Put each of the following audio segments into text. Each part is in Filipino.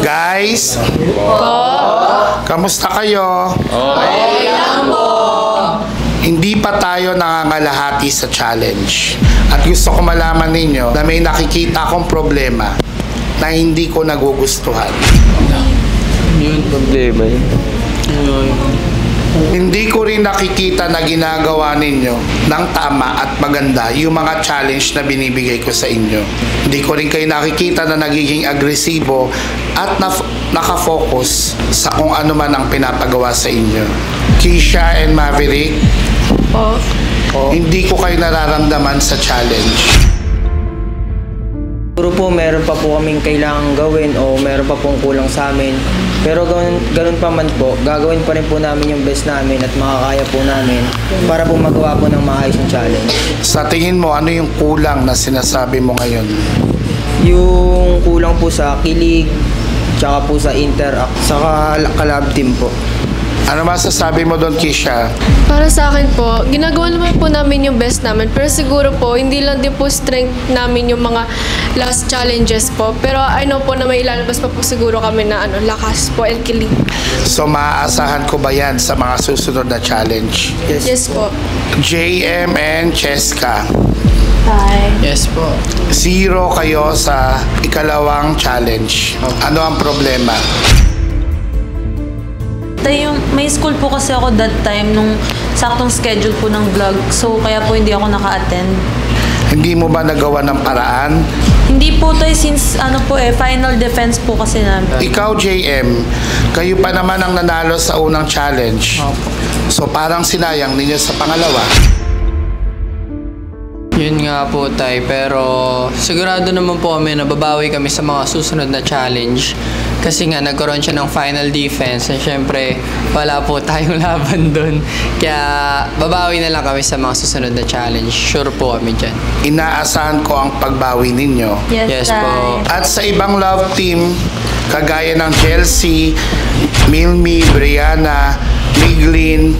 Guys, kamusta kayo? Okay lang po. Hindi pa tayo nangangalahati sa challenge. At gusto ko malaman ninyo na may nakikita akong problema na hindi ko nagugustuhan. Yun, problema yun. Hindi ko rin nakikita na ginagawa ninyo ng tama at maganda yung mga challenge na binibigay ko sa inyo. Hindi ko rin kayo nakikita na nagiging agresibo at nakafocus sa kung ano man ang pinapagawa sa inyo. Keisha and Maverick, hindi ko kayo nararamdaman sa challenge. Siguro po meron pa po kaming kailangang gawin o meron pa pong kulang sa amin. Pero ganun pa man po, gagawin pa rin po namin yung best namin at makakaya po namin para po magawa po ng maayos yung challenge. Sa tingin mo, ano yung kulang na sinasabi mo ngayon? Yung kulang po sa kilig, tsaka po sa interact, saka kalab team po. Ano masasabi mo doon, Keisha? Para sa akin po, ginagawa naman po namin yung best namin. Pero siguro po, hindi lang din po strength namin yung mga last challenges po. Pero I know po na may ilalabas pa po siguro kami na lakas po and kilig. So maaasahan ko ba yan sa mga susunod na challenge? Yes po. JM and Cheska, Hi. Yes po. 0 kayo sa ikalawang challenge. Ano ang problema? May school po kasi ako that time nung saktong schedule po ng vlog. So, kaya po hindi ako naka-attend. Hindi mo ba nagawa ng paraan? Hindi po tayo since final defense po kasi namin. Ikaw, JM, kayo pa naman ang nanalo sa unang challenge. So parang sinayang ninyo sa pangalawa. Yun nga po tay, pero sigurado naman po kami na babawi kami sa mga susunod na challenge. Kasi nga nagkaroon siya ng final defense na syempre wala po tayong laban doon. Kaya babawi na lang kami sa mga susunod na challenge. Sure po kami dyan. Inaasahan ko ang pagbawi ninyo. Yes po. At sa ibang love team, kagaya ng Chelsea, Milmi, Brianna, Miglin,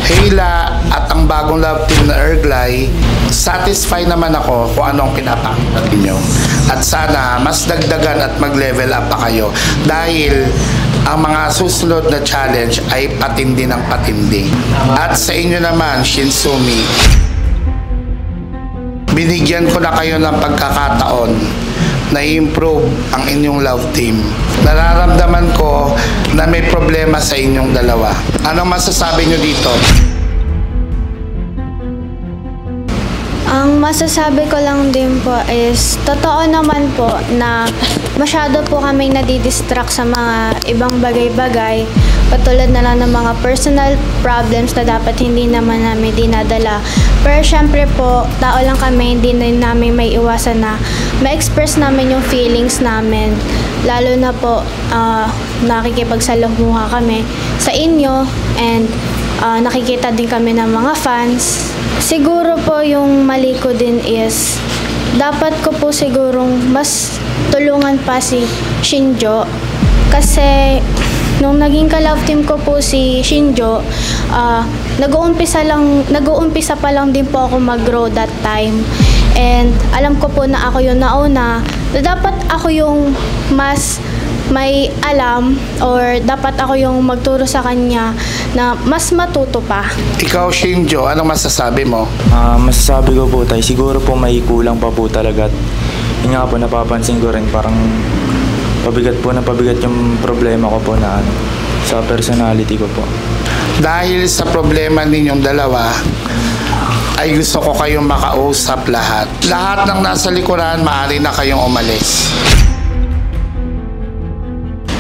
Hayla, at ang bagong love team na Erglay, satisfied naman ako kung anong pinapakita ninyo. At sana mas dagdagan at mag-level up pa kayo dahil ang mga susunod na challenge ay patindi ng patindi. At sa inyo naman, Shinsumi, binigyan ko na kayo ng pagkakataon na i-improve ang inyong love team. Nararamdaman ko na may problema sa inyong dalawa. Anong masasabi nyo dito? Ang masasabi ko lang din po is, totoo naman po na masyado po kaming nadidistract sa mga ibang bagay-bagay, patulad na lang ng mga personal problems na dapat hindi naman namin dinadala. Pero syempre po, tao lang kami, hindi na namin may iwasan na ma-express namin yung feelings namin. Lalo na po, nakikipagsalamuha kami sa inyo and nakikita din kami ng mga fans. Siguro po yung mali ko din is, dapat ko po sigurong mas tulungan pa si Shinjo. Kasi nung naging ka-love team ko po si Shinjo, nag-uumpisa pa lang din po ako mag-grow that time. And alam ko po na ako yung nauna, na dapat ako yung mas may alam or dapat ako yung magturo sa kanya na mas matuto pa. Ikaw, Shinjo, anong masasabi mo? Masasabi ko po tayo, siguro po may kulang pa po talaga. Yun nga po, napapansin ko rin parang pabigat yung problema ko po na sa personality ko po. Dahil sa problema ninyong dalawa, ay gusto ko kayong makausap lahat. Lahat ng nasa likuran, maaari na kayong umalis.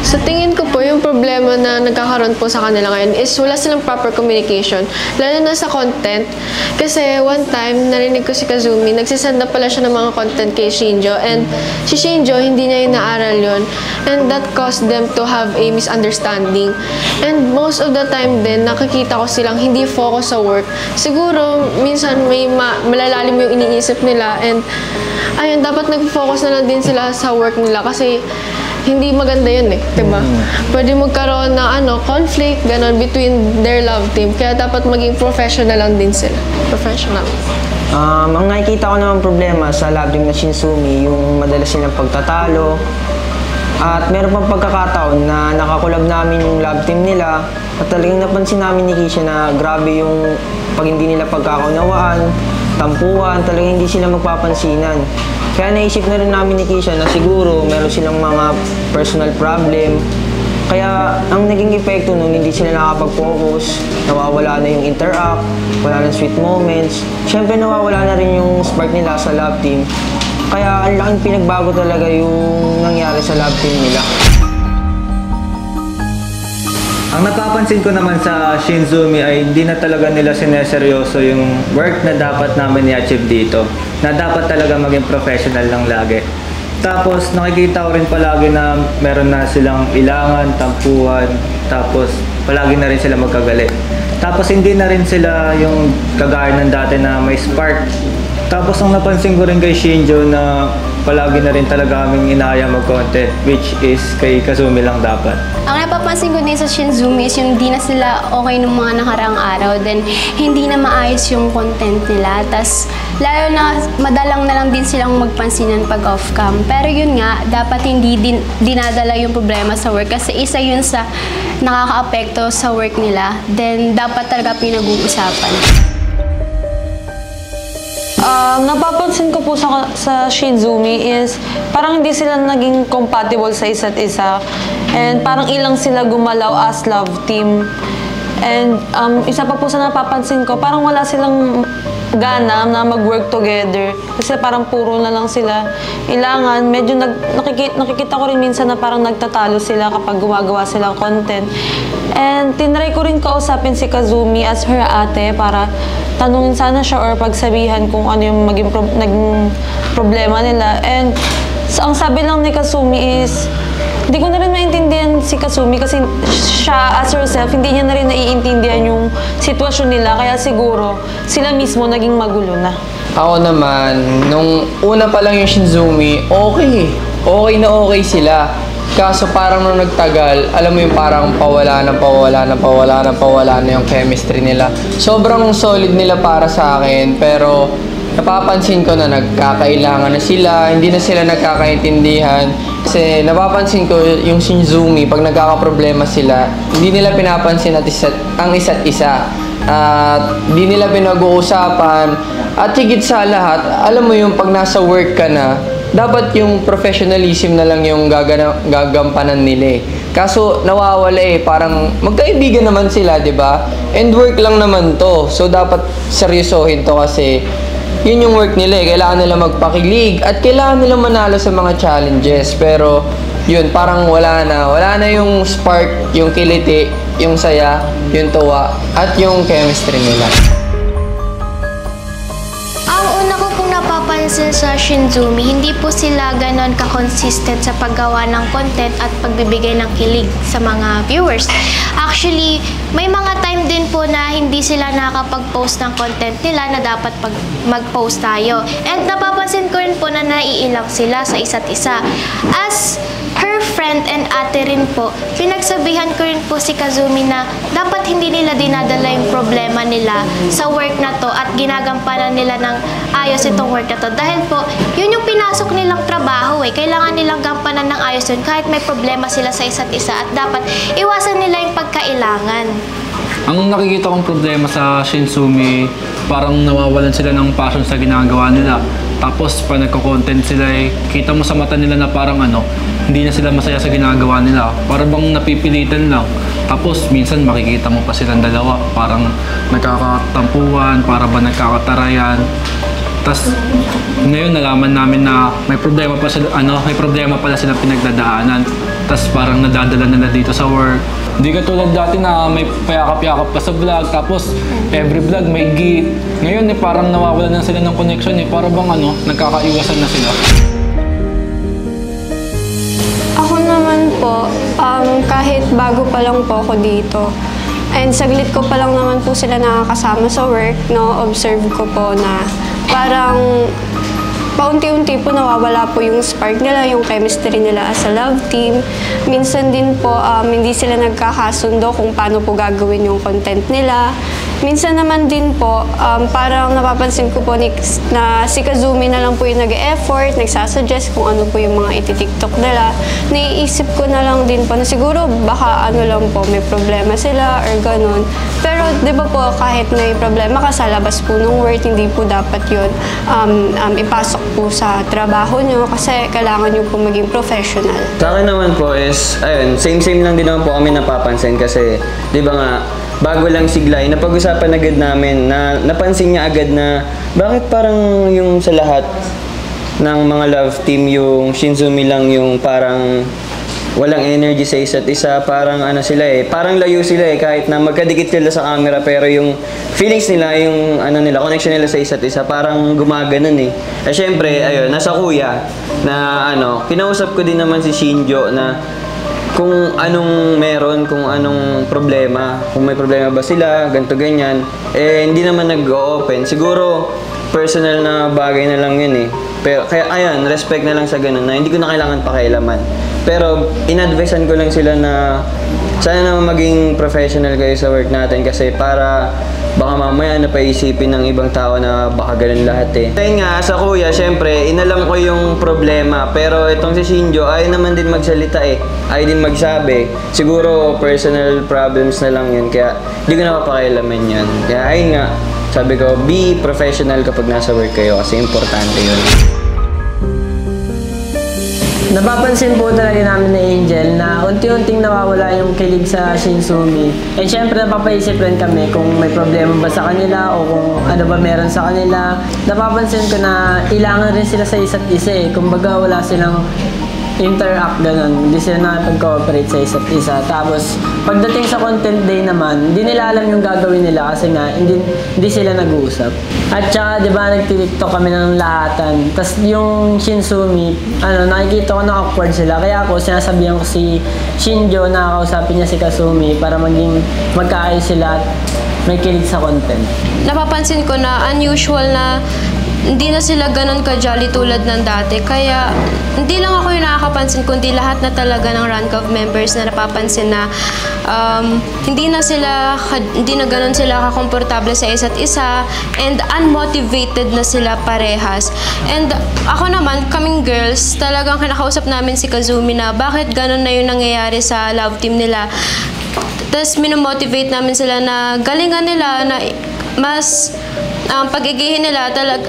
Sa tingin ko po, yung problema na nagkakaroon po sa kanila ngayon is wala silang proper communication, lalo na sa content. Kasi one time, narinig ko si Kazumi, nagsisend na pala siya ng mga content kay Shinjo, and si Shinjo, hindi niya inaaral yun. And that caused them to have a misunderstanding. And most of the time din, nakikita ko silang hindi focus sa work. Siguro, minsan may malalalim yung iniisip nila, and ayun, dapat nag-focus na lang din sila sa work nila kasi hindi maganda yun diba? Pwede magkaroon ng conflict, ganon, between their love team. Kaya dapat maging professional lang din sila. Professional. Ang nakikita ko naman problema sa love team na Shinsumi, yung madalas silang pagtatalo, At meron pang pagkakataon na nakakulab namin yung love team nila at talagang napansin namin ni Kisha na grabe yung pag hindi nila pagkakaunawaan, tampuhan, talagang hindi sila magpapansinan. Kaya naisip na rin namin ni Kisha na siguro meron silang mga personal problem. Kaya ang naging epekto nun, hindi sila nakapag-focus, nawawala na yung interact, wala na sweet moments. Siyempre nawawala na rin yung spark nila sa love team. Kaya ang laking pinagbago talaga yung nangyari sa love team nila. Ang napapansin ko naman sa Shinzumi ay hindi na talaga nila sineseryoso yung work na dapat namin i-achieve dito. Na dapat talaga maging professional lang lagi. Tapos nakikita ko rin palagi na meron na silang ilangan, tampuhan, tapos palagi na rin sila magkagalit. Tapos hindi na rin sila yung kagaya ng dati na may spark. Tapos ang napansin ko rin kay Shinjo na palagi na rin talaga kaming inaya mag-content, which is kay Kazumi lang dapat. Ang napapansin ko din sa Shinzumi is yung di na sila okay nung mga nakaraang araw, then hindi na maayos yung content nila. Tapos lalo na madalang na lang din silang magpansinan pag off-cam. Pero yun nga, dapat hindi din dinadala yung problema sa work kasi isa yun sa nakaka-apekto sa work nila. Then dapat talaga pinag-uusapan. Napapansin ko po sa Shinzumi is parang hindi sila naging compatible sa isa't isa. And parang ilang sila gumalaw as love team. And isa pa po sa napapansin ko, parang wala silang gana na mag-work together. Kasi parang puro na lang sila ilangan. Medyo nakikita ko rin minsan na parang nagtatalo sila kapag gumagawa sila content. And tinry ko rin kausapin si Kazumi as her ate para tanungin sana siya or pagsabihan kung ano yung naging problema nila. And ang sabi lang ni Kazumi is, hindi ko na rin maintindihan si Kazumi kasi siya as herself, hindi niya na rin naiintindihan yung sitwasyon nila. Kaya siguro, sila mismo naging magulo na. Ako naman, nung una pa lang yung Shinzumi, okay sila. Kaso parang nung nagtagal, alam mo yung parang pawala na yung chemistry nila. Sobrang solid nila para sa akin, pero napapansin ko na nagkakailangan na sila, hindi na sila nagkakaintindihan. Kasi napapansin ko yung Shinzumi, pag nagkakaproblema sila, hindi nila pinapansin ang isa't isa. At hindi nila pinag-uusapan. At higit sa lahat, alam mo yung pag nasa work ka na, dapat yung professionalism na lang yung gagampanan nila eh. Kaso nawawala eh, parang magkaibigan naman sila, 'di ba? And work lang naman to. So dapat seryosohin to kasi yun yung work nila eh. Kailangan nila magpakilig at kailangan nila manalo sa mga challenges. Pero yun, parang wala na yung spark, yung kiliti, yung saya, yung tuwa at yung chemistry nila. Napapansin sa Shinzumi, hindi po sila ganon ka-consistent sa paggawa ng content at pagbibigay ng kilig sa mga viewers. Actually, may mga time din po na hindi sila nakakapag-post ng content nila na dapat mag-post tayo. And napapansin ko rin po na naiilang sila sa isa't isa. As her friend and ate rin po, pinagsabihan ko rin po si Kazumi na dapat hindi nila dinadala yung problema nila sa work na to at ginagampanan nila ng ayos itong work na to. Dahil po, yun yung pinasok nilang trabaho eh. Kailangan nilang gampanan ng ayos yun kahit may problema sila sa isa't isa at dapat iwasan nila yung pagkailangan. Ang nakikita kong problema sa Shinzumi, parang nawawalan sila ng passion sa ginagawa nila. Tapos pag nagko-content sila eh, kita mo sa mata nila na parang hindi na sila masaya sa ginagawa nila. Parang bang napipilitan lang. Tapos minsan makikita mo pa silang dalawa, parang nagkakatampuhan, para ba nagkakatarayan. Tapos ngayon nalaman namin na may problema pala silang pinagdadaanan. Tapos parang nadadala nila dito sa work. Hindi katulad dati na may payakap-yakap pa sa vlog, tapos every vlog may gift. Ngayon parang nawawalan na sila ng connection para bang nagkakaiwasan na sila. Ako naman po, kahit bago pa lang po ako dito, and saglit ko pa lang naman po sila nakakasama sa work, observe ko po na parang paunti-unti po nawawala po yung spark nila, yung chemistry nila as a love team. Minsan din po, hindi sila nagkakasundo kung paano po gagawin yung content nila. Minsan naman din po, parang napapansin ko po na si Kazumi na lang po yung nag-e-effort, nagsasuggest kung ano po yung mga iti-tiktok nila. Naiisip ko na lang din po na siguro baka ano lang po, may problema sila or ganun. Pero di ba po, kahit may problema ka sa labas po ng work, hindi po dapat yun ipasok po sa trabaho nyo kasi kailangan nyo po maging professional. Sa akin naman po is, ayun, same lang din naman po kami napapansin kasi di ba nga, bago lang siglay, napag-usapan agad namin na napansin niya agad na bakit parang yung sa lahat ng mga love team yung Shinzumi lang yung parang walang energy sa isa't isa, parang ano sila parang layo sila kahit na magkadikit sila sa camera pero yung feelings nila, yung ano nila, connection nila sa isa't isa parang gumaganon syempre, ayun, nasa kuya na ano, kinausap ko din naman si Shinjo na kung anong meron, kung anong problema, kung may problema ba sila, ganito ganyan, hindi naman nag-open. Siguro, personal na bagay na lang yun Pero, kaya, ayan, respect na lang sa ganun na hindi ko na kailangan pakialaman. Pero, in-advisean ko lang sila na sana naman maging professional kayo sa work natin kasi para baka mamaya napaisipin ng ibang tao na baka ganun lahat Ayun nga, sa kuya, syempre, inalam ko yung problema. Pero itong si Shinjo, ayaw naman din magsalita ayaw din magsabi. Siguro, personal problems na lang yun. Kaya, hindi ko napapakialaman yun. Kaya, ayun nga, sabi ko, be professional kapag nasa work kayo kasi importante yun. Napapansin po talaga namin na Angel na unti-unting nawawala yung kilig sa Shinzumi. And syempre napapaisip rin kami kung may problema ba sa kanila o kung ano ba meron sa kanila. Napapansin ko na ilangan rin sila sa isa't isa Kumbaga wala silang interact ganun. Hindi sila nakipag-cooperate sa isa't isa. Tapos pagdating sa content day naman, hindi nila alam yung gagawin nila kasi nga hindi sila nag-uusap. At saka, di ba, nag-tiktok kami ng lahatan. Tapos yung Shinzumi, nakikita ko na awkward sila. Kaya ako, sinasabihan ko si Shinjo na kausapin niya si Kazumi para magkaayos sila at may kilig sa content. Napapansin ko na unusual na hindi na sila ganun ka-jolly tulad ng dati. Kaya, hindi lang ako yung nakakapansin, kundi lahat na talaga ng Rancov members na napapansin na hindi na ganun sila kakomportable sa isa't isa and unmotivated na sila parehas. And ako naman, kaming girls, talagang kinakausap namin si Kazumi na bakit ganun na yung nangyayari sa love team nila. Tapos, minomotivate namin sila na galingan nila, na mas pag-igihin nila talaga.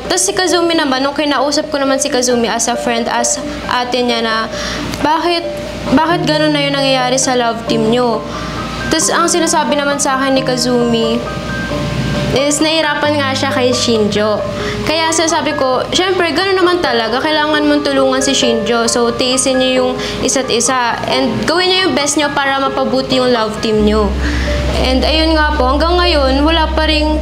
Tapos si Kazumi naman, nung kinausap ko naman si Kazumi as a friend, as ate niya na bakit ganun na yung nangyayari sa love team nyo. Tapos ang sinasabi naman sa akin ni Kazumi is nahirapan nga siya kay Shinjo. Kaya sinasabi ko, syempre ganun naman talaga, kailangan mong tulungan si Shinjo. So tiisin niyo yung isa't isa and gawin niyo yung best niyo para mapabuti yung love team nyo. And ayun nga po, hanggang ngayon wala pa ring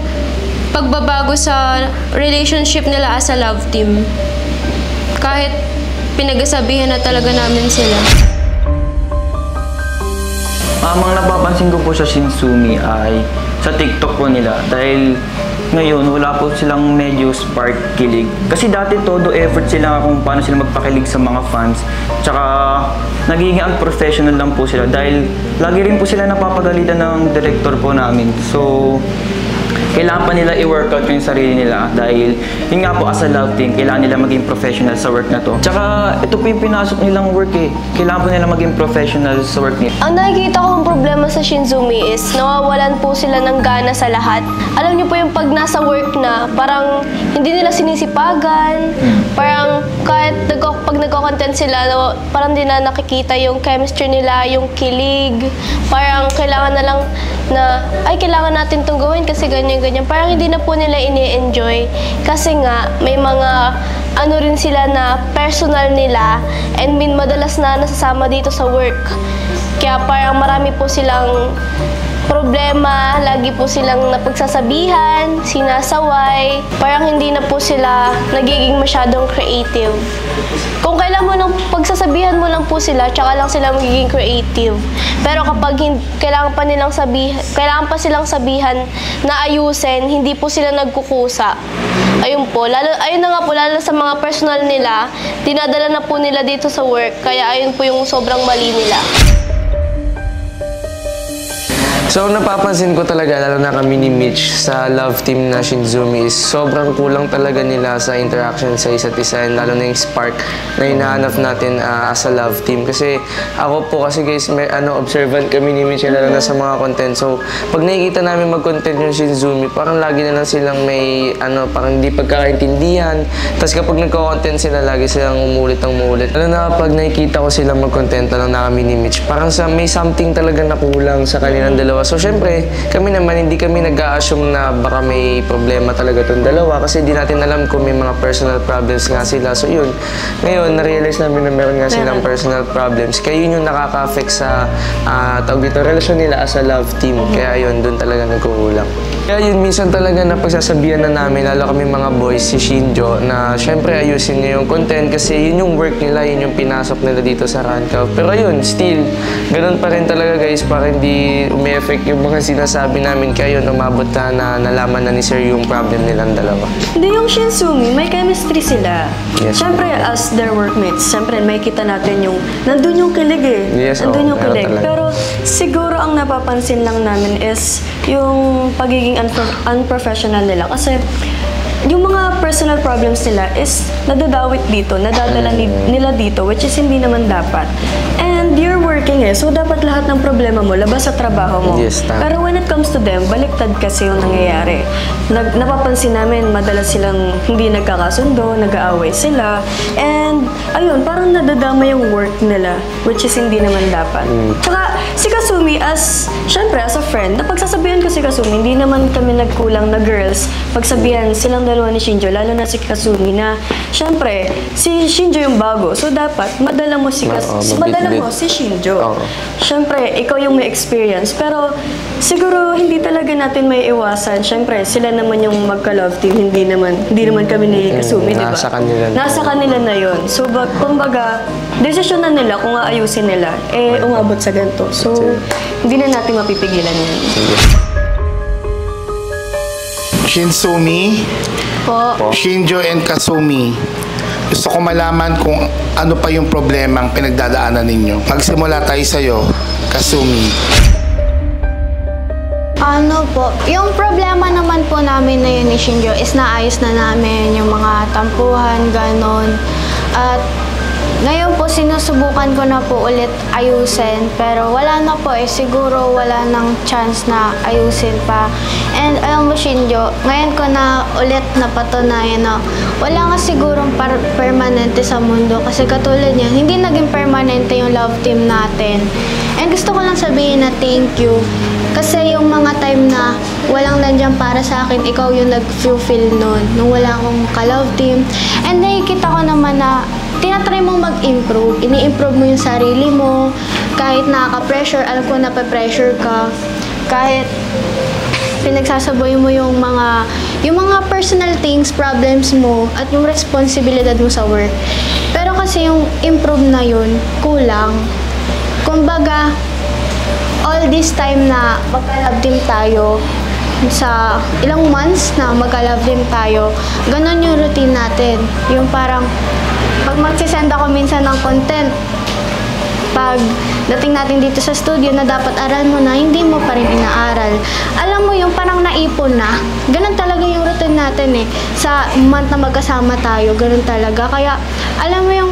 pagbabago sa relationship nila as a love team. Kahit pinagsasabihan na talaga namin sila. Ang napapansin ko po sa Shinzumi ay sa TikTok po nila dahil ngayon wala po silang medyo spark kilig. Kasi dati todo effort sila kung paano sila magpakilig sa mga fans. Tsaka nagiging unprofessional lang po sila dahil lagi rin po sila napapagalitan ng director po namin. So kailangan pa nila i-workout yung sarili nila dahil yun nga po as a love team, kailangan nila maging professional sa work na to. Tsaka ito po yung pinasok nilang work Kailangan po nila maging professional sa work nila. Ang nakikita kong problema sa Shinzumi is nawawalan po sila ng gana sa lahat. Alam niyo po yung pag nasa work na, parang hindi nila sinisipagan, parang kahit pag nagko-content sila, parang hindi na nakikita yung chemistry nila, yung kilig, parang kailangan na lang na, ay kailangan natin itong gawin kasi ganyan. Parang hindi na po nila ini-enjoy kasi nga may mga ano rin sila na personal nila and madalas na nasasama dito sa work. Kaya parang marami po silang problema, lagi po silang napagsasabihan, sinasaway, parang hindi na po sila nagiging masyadong creative. Kung kailan mo nang pagsasabihan mo lang po sila, tsaka lang sila magiging creative. Pero kapag kailangan pa silang sabihan na ayusin, hindi po sila nagkukusa. Ayun po, ayun na nga po, lalo sa mga personal nila, dinadala na po nila dito sa work, kaya ayun po yung sobrang mali nila. So, napapansin ko talaga, lalo na kami ni Mitch sa love team na Shinzumi is sobrang kulang talaga nila sa interaction sa isa't isa, and lalo na yung spark na hinahanap natin as a love team. Kasi ako po kasi guys, may observant kami ni Mitch lalo na sa mga content. So, pag nakikita namin mag-content yung Shinzumi, parang lagi na lang silang may parang hindi pagkakaintindihan. Tapos kapag nagko-content sila, lagi silang umulit. Lalo na pag nakikita ko sila mag-content lang na kami ni Mitch, parang may something talaga na kulang sa kanilang dalawa. So, syempre, kami naman, hindi kami nag-a-assume na baka may problema talaga itong dalawa kasi di natin alam kung may mga personal problems nga sila. So, yun. Ngayon, na-realize namin na meron nga silang personal problems. Kaya yun yung nakaka-affect sa relasyon nila as a love team. Kaya yun, dun talaga nagkukulang. Kaya yun, minsan talaga napagsasabihan na namin, lalo kami mga boys, si Shinjo, na syempre ayusin niya yung content kasi yun yung work nila, yun yung pinasok nila dito sa Rancav. Pero yun, still, ganun pa rin talaga guys, para hindi umi-effect yung mga sinasabi namin. Kaya yun, umabot na nalaman na ni Sir yung problem nilang dalawa. Hindi, yung Shinzumi, may chemistry sila. Yes. Siyempre, as their workmates, siyempre, may kita natin yung, nandun yung kilig eh. Yes, nandun yung kilig. Pero siguro ang napapansin lang namin is yung pagiging unprofessional nila. Kasi yung mga personal problems nila is nadadawit dito, nadadala nila dito, which is hindi naman dapat. And you're working so dapat lahat ng problema mo labas sa trabaho mo. Yes, pero when it comes to them, baliktad kasi yung nangyayari. Napapansin namin, madalas silang hindi nagkakasundo, nag-aaway sila, and ayun, parang nadadama yung work nila, which is hindi naman dapat. Tsaka, si Kasumi, syempre, as a friend, napagsasabihan ko si Kasumi, hindi naman kami nagkulang na girls, pagsabihan silang dalawa ni Shinjo, lalo na si Kasumi, na syempre, si Shinjo yung bago, so dapat, madala mo si Shinjo. Syempre, ikaw yung may experience, pero siguro, hindi talaga natin may iwasan. Syempre, sila naman yung magka-love team, hindi naman kami ni Kasumi, di ba? Nasa kanila na yun. So, kumbaga, desisyon na nila kung aayusin nila, umabot sa ganito. So, hindi na natin mapipigilan yan. Shinzumi, Shinjo and Kasumi, gusto ko malaman kung ano pa yung problemang pinagdadaanan ninyo. Magsimula tayo sa'yo, Kasumi. Ano po, yung problema naman po namin na yun ni Shinjo is naayos na namin yung mga tampuhan, ganon. At ngayon po, sinusubukan ko na po ulit ayusin, pero wala na po siguro wala nang chance na ayusin pa. And alam mo, Shinjo, ngayon ko na ulit napatunayan na wala nga sigurong permanente sa mundo kasi katulad niyan, hindi naging permanente yung love team natin. And gusto ko lang sabihin na thank you kasi yung mga time na walang nandiyan para sa akin, ikaw yung nag-fulfill nun, nung wala akong ka-love team. And nakikita ko naman na tinatry mong mag-improve, ini-improve mo yung sarili mo, kahit nakaka-pressure, alam ko na pa-pressure ka, kahit pinagsasaboy mo yung mga personal things, problems mo, at yung responsibilidad mo sa work. Pero kasi yung improve na yun, kulang. Kumbaga, all this time na magka-love team tayo, sa ilang months na magka-love team tayo, ganon yung routine natin. Yung parang, pag magsisend ako minsan ng content, pag dating natin dito sa studio na dapat aral mo na, hindi mo pa rin inaaral. Alam mo yung parang naipon na. Ganun talaga yung routine natin sa month na magkasama tayo, ganun talaga. Kaya, alam mo yung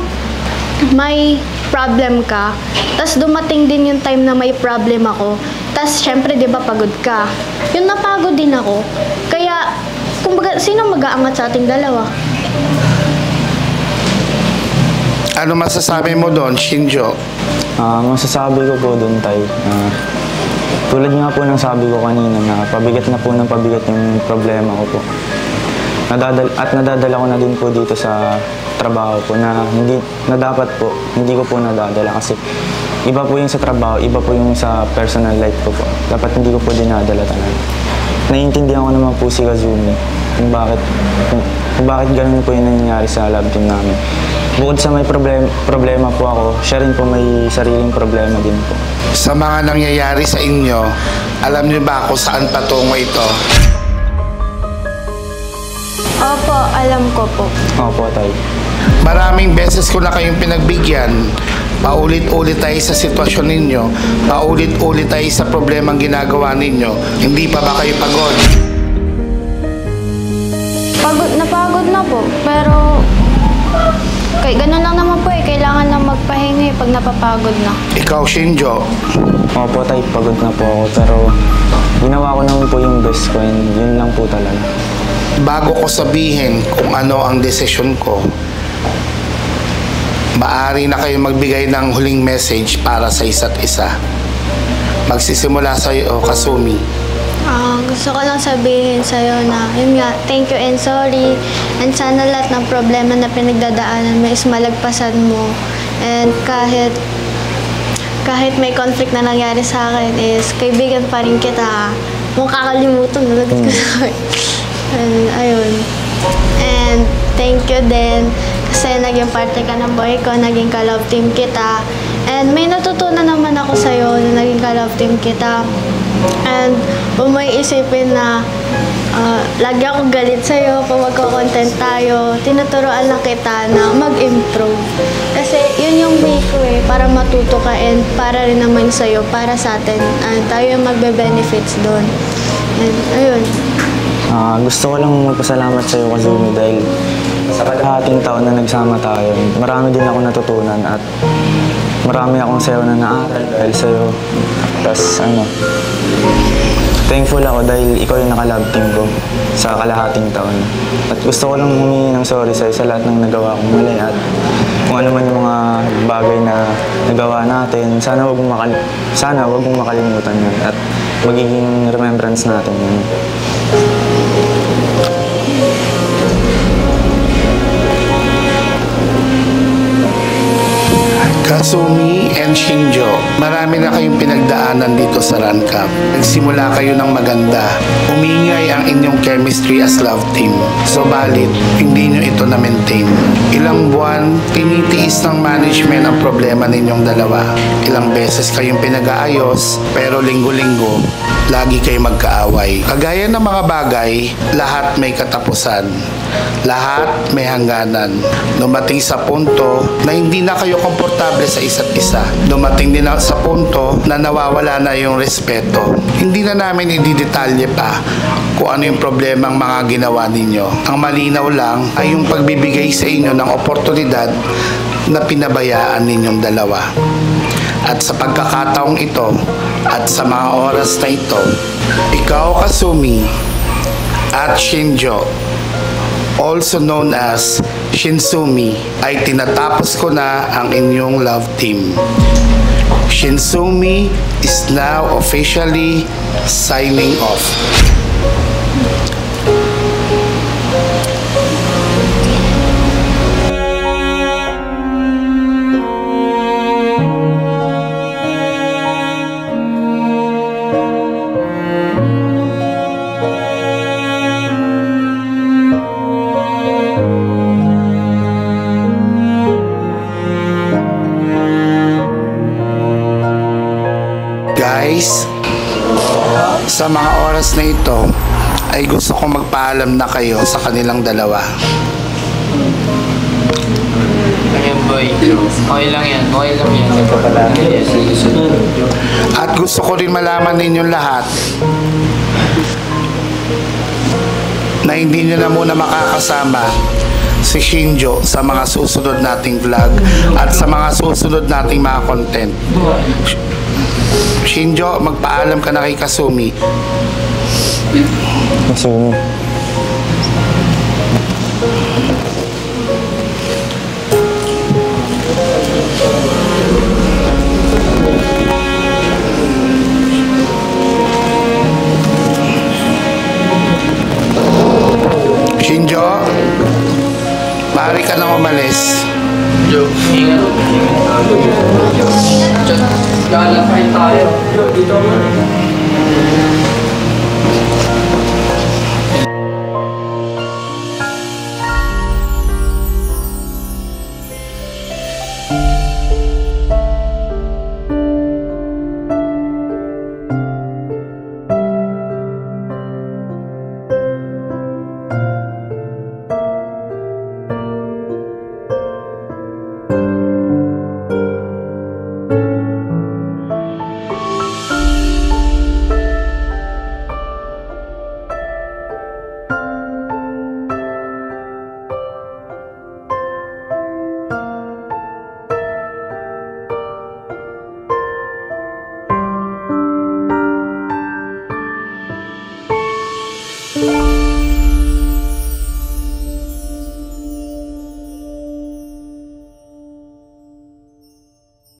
may problem ka, tas dumating din yung time na may problem ako, tas syempre, di ba, pagod ka. Yung napagod din ako. Kaya, kumbaga, sino mag-aangat sa ating dalawa? Ano masasabi mo doon, Shinjo? Masasabi ko po doon, Tay. Tulad nga po ng sabi ko kanina na pabigat na po ng pabigat yung problema ko po. Nadadala ko na din po dito sa trabaho po na dapat po, hindi ko po nadadala kasi iba po yung sa trabaho, iba po yung sa personal life ko po. Dapat hindi ko po dinadala talaga. Naiintindihan ko naman po si Kazumi kung bakit ganun po yung nangyayari sa love team namin. Bukod sa may problema po ako, siya rin po may sariling problema din po. Sa mga nangyayari sa inyo, alam niyo ba kung saan patungo ito? Opo, alam ko po. Opo, Tay. Maraming beses ko na kayong pinagbigyan Paulit-ulit tayo sa sitwasyon ninyo, paulit-ulit tayo sa problemang ginagawa ninyo. Hindi pa ba kayo pagod? Napagod na po, pero ganun lang naman po kailangan lang magpahinga pag napapagod na. Ikaw, Shinjo? Opo tay, pagod na po ako pero ginawa ko naman po yung best ko and yun lang po talaga. Bago ko sabihin kung ano ang desisyon ko, maaari na kayo magbigay ng huling message para sa isa't isa. Magsisimula sa iyo, Kasumi. Gusto ko lang sabihin sa'yo na, yun nga, thank you and sorry. And sana lahat ng problema na pinagdadaanan mo is malagpasan mo. And kahit may conflict na nangyari sa akin is, kaibigan pa rin kita. Huwag kakalimutan, nalagot ko sa akin. And ayun. And thank you din kasi naging parte ka ng buhay ko, naging ka-love team kita. And may natutunan naman ako sa'yo na naging ka-love team kita. And kung may isipin na lagi ako galit sa'yo pag magko-content tayo, tinuturoan lang kita na mag-improve. Kasi yun yung way ko para matuto ka and para rin naman sa'yo, para sa atin. Tayo yung magbe-benefits doon. And ayun. Gusto ko lang magpasalamat sa'yo, Kazumi, dahil sa kalahating taon na nagsama tayo, marami din ako natutunan at marami akong sayo na naaral dahil sa'yo. Tapos thankful ako dahil ikaw yung naka-love team ko sa kalahating taon. At gusto ko lang humingi ng sorry sa'yo sa lahat ng nagawa kong mali at kung ano man yung mga bagay na nagawa natin, sana wag mong makalimutan yun at magiging remembrance natin yun. Kasumi and Shinjo, marami na kayong pinagdaanan dito sa Run Camp. Nagsimula kayo ng maganda. Umingay ang inyong chemistry as love team. Subalit, hindi nyo ito na-maintain. Ilang buwan, tinitiis ng management ang problema ninyong dalawa. Ilang beses kayong pinag-aayos, pero linggo-linggo, lagi kayo magkaaway. Kagaya ng mga bagay, lahat may katapusan. Lahat may hangganan. Dumating sa punto na hindi na kayo komportable sa isa't isa. Dumating din sa punto na nawawala na yung respeto. Hindi na namin ididetalye pa kung ano yung problema ang mga ginawa ninyo. Ang malinaw lang ay yung pagbibigay sa inyo ng oportunidad na pinabayaan ninyong dalawa. At sa pagkakataong ito at sa mga oras na ito, ikaw, Kasumi, at Shinjo, also known as Shinsumi, ay tinatapos ko na ang inyong love team. Shinsumi is now officially signing off. Guys, sa mga oras na ito ay gusto kong magpaalam na kayo sa kanilang dalawa. Ayan boy, okay lang yan. At gusto ko rin malaman ninyong lahat na hindi nyo na muna makakasama si Shinjo sa mga susunod nating vlog at sa mga susunod nating mga content. Shinjo, magpaalam ka na kay Kasumi. Kasumi. Shinjo, maaari ka nang umalis. Joe, ingat. Lalakay tayo. Dito